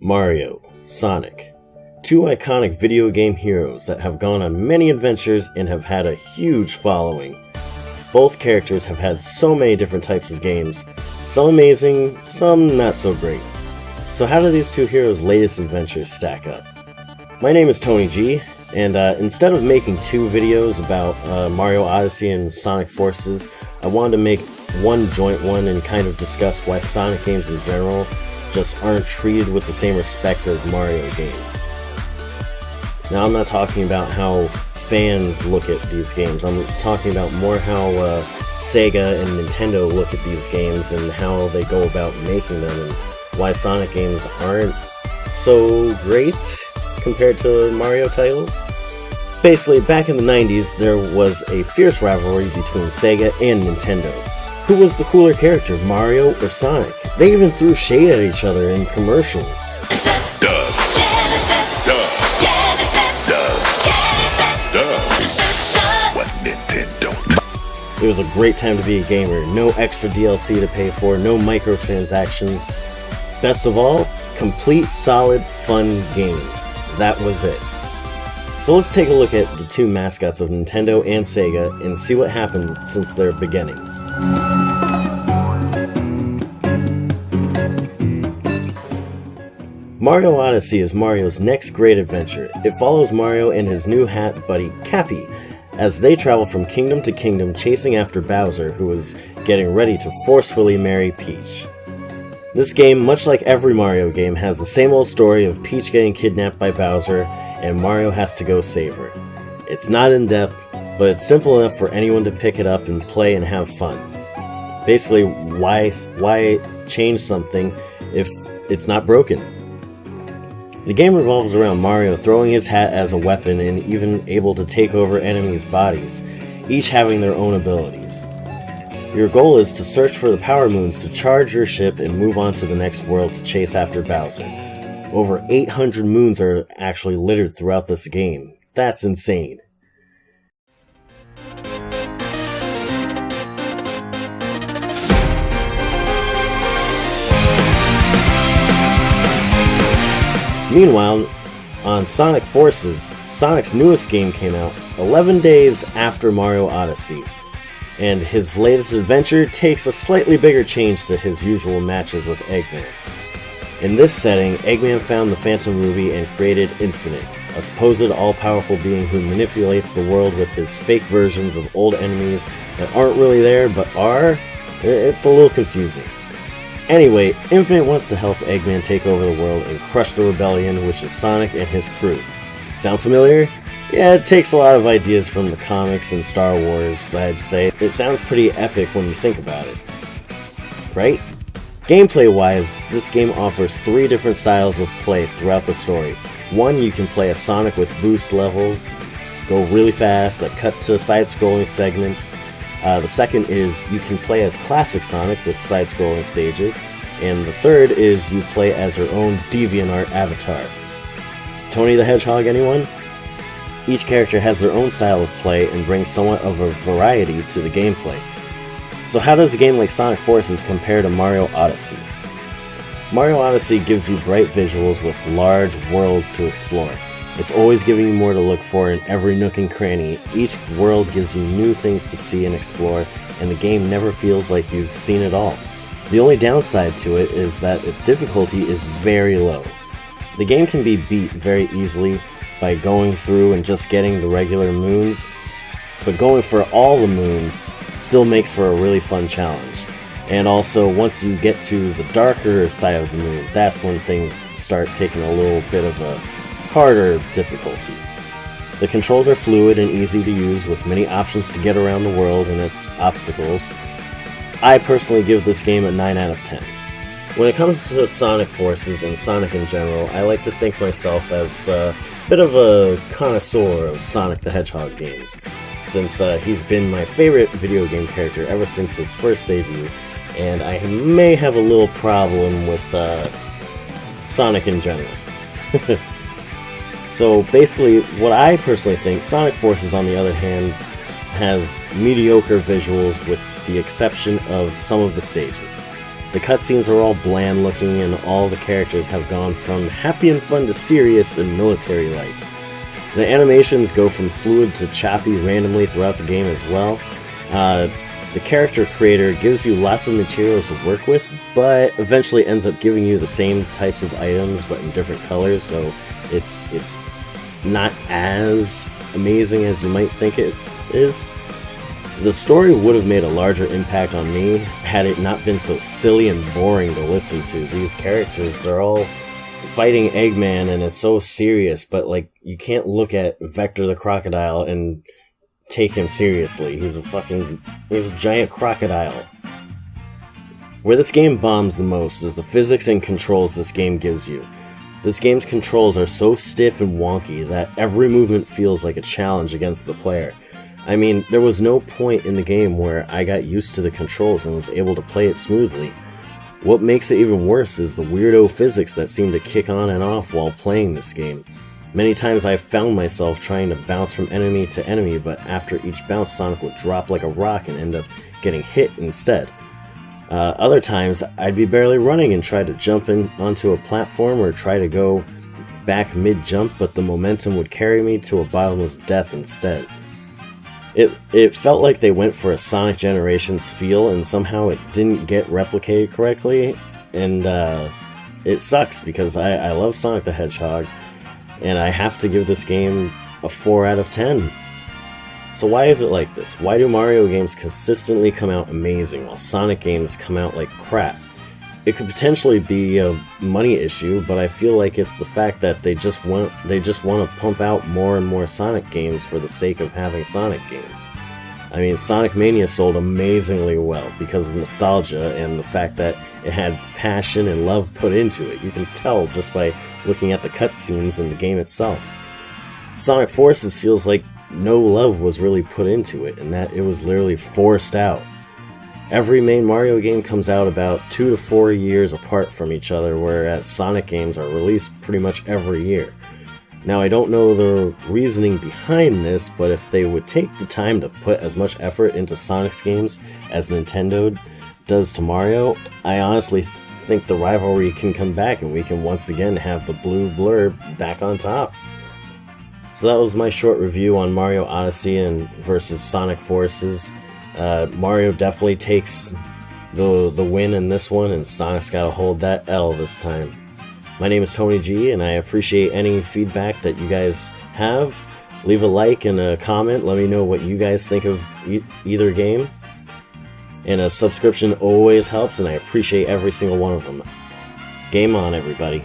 Mario, Sonic, two iconic video game heroes that have gone on many adventures and have had a huge following. Both characters have had so many different types of games, some amazing, some not so great. So how do these two heroes' latest adventures stack up? My name is Tony G, and instead of making two videos about Mario Odyssey and Sonic Forces, I wanted to make one joint one and kind of discuss why Sonic games in general just aren't treated with the same respect as Mario games. Now, I'm not talking about how fans look at these games, I'm talking about more how Sega and Nintendo look at these games and how they go about making them, and why Sonic games aren't so great compared to Mario titles. Basically, back in the 90s, there was a fierce rivalry between Sega and Nintendo. Who was the cooler character, Mario or Sonic? They even threw shade at each other in commercials. What Nintendo? It was a great time to be a gamer. No extra DLC to pay for, no microtransactions. Best of all, complete, solid, fun games. That was it. So let's take a look at the two mascots of Nintendo and Sega and see what happened since their beginnings. Mario Odyssey is Mario's next great adventure. It follows Mario and his new hat buddy, Cappy, as they travel from kingdom to kingdom chasing after Bowser, who is getting ready to forcefully marry Peach. This game, much like every Mario game, has the same old story of Peach getting kidnapped by Bowser, and Mario has to go save her. It's not in-depth, but it's simple enough for anyone to pick it up and play and have fun. Basically, why change something if it's not broken? The game revolves around Mario throwing his hat as a weapon and even able to take over enemies' bodies, each having their own abilities. Your goal is to search for the power moons to charge your ship and move on to the next world to chase after Bowser. Over 800 moons are actually littered throughout this game. That's insane. Meanwhile, on Sonic Forces, Sonic's newest game came out 11 days after Mario Odyssey, and his latest adventure takes a slightly bigger change to his usual matches with Eggman. In this setting, Eggman found the Phantom Ruby and created Infinite, a supposed all-powerful being who manipulates the world with his fake versions of old enemies that aren't really there but are. It's a little confusing. Anyway, Infinite wants to help Eggman take over the world and crush the rebellion, which is Sonic and his crew. Sound familiar? Yeah, it takes a lot of ideas from the comics and Star Wars, I'd say. It sounds pretty epic when you think about it. Right? Gameplay-wise, this game offers 3 different styles of play throughout the story. One, you can play as Sonic with boost levels, go really fast, that cut to side-scrolling segments. The second is you can play as classic Sonic with side-scrolling stages. And the third is you play as your own DeviantArt avatar. Tony the Hedgehog, anyone? Each character has their own style of play and brings somewhat of a variety to the gameplay. So how does a game like Sonic Forces compare to Mario Odyssey? Mario Odyssey gives you bright visuals with large worlds to explore. It's always giving you more to look for in every nook and cranny. Each world gives you new things to see and explore, and the game never feels like you've seen it all. The only downside to it is that its difficulty is very low. The game can be beat very easily by going through and just getting the regular moons, but going for all the moons still makes for a really fun challenge. And also, once you get to the darker side of the moon, that's when things start taking a little bit of a harder difficulty. The controls are fluid and easy to use with many options to get around the world and its obstacles. I personally give this game a 9 out of 10. When it comes to Sonic Forces and Sonic in general, I like to think myself as a bit of a connoisseur of Sonic the Hedgehog games, since he's been my favorite video game character ever since his first debut, and I may have a little problem with Sonic in general. So basically, what I personally think, Sonic Forces on the other hand has mediocre visuals with the exception of some of the stages. The cutscenes are all bland looking, and all the characters have gone from happy and fun to serious and military-like. The animations go from fluid to choppy randomly throughout the game as well. The character creator gives you lots of materials to work with, but eventually ends up giving you the same types of items but in different colors, so it's not as amazing as you might think it is. The story would have made a larger impact on me had it not been so silly and boring to listen to. These characters, they're all fighting Eggman and it's so serious, but like you can't look at Vector the Crocodile and take him seriously. He's a giant crocodile. Where this game bombs the most is the physics and controls this game gives you. This game's controls are so stiff and wonky that every movement feels like a challenge against the player. I mean, there was no point in the game where I got used to the controls and was able to play it smoothly. What makes it even worse is the weirdo physics that seem to kick on and off while playing this game. Many times I've found myself trying to bounce from enemy to enemy, but after each bounce Sonic would drop like a rock and end up getting hit instead. Other times I'd be barely running and try to jump in onto a platform or try to go back mid-jump, but the momentum would carry me to a bottomless death instead. It felt like they went for a Sonic Generations feel and somehow it didn't get replicated correctly, and it sucks because I love Sonic the Hedgehog. And I have to give this game a 4 out of 10. So why is it like this? Why do Mario games consistently come out amazing while Sonic games come out like crap? It could potentially be a money issue, but I feel like it's the fact that they just want to pump out more and more Sonic games for the sake of having Sonic games. I mean, Sonic Mania sold amazingly well because of nostalgia and the fact that it had passion and love put into it. You can tell just by looking at the cutscenes in the game itself. Sonic Forces feels like no love was really put into it and that it was literally forced out. Every main Mario game comes out about 2 to 4 years apart from each other, whereas Sonic games are released pretty much every year. Now, I don't know the reasoning behind this, but if they would take the time to put as much effort into Sonic's games as Nintendo does to Mario, I honestly think the rivalry can come back and we can once again have the blue blur back on top. So that was my short review on Mario Odyssey and versus Sonic Forces. Mario definitely takes the win in this one, and Sonic's got to hold that L this time. My name is Tony G, and I appreciate any feedback that you guys have. Leave a like and a comment. Let me know what you guys think of either game. And a subscription always helps, and I appreciate every single one of them. Game on, everybody.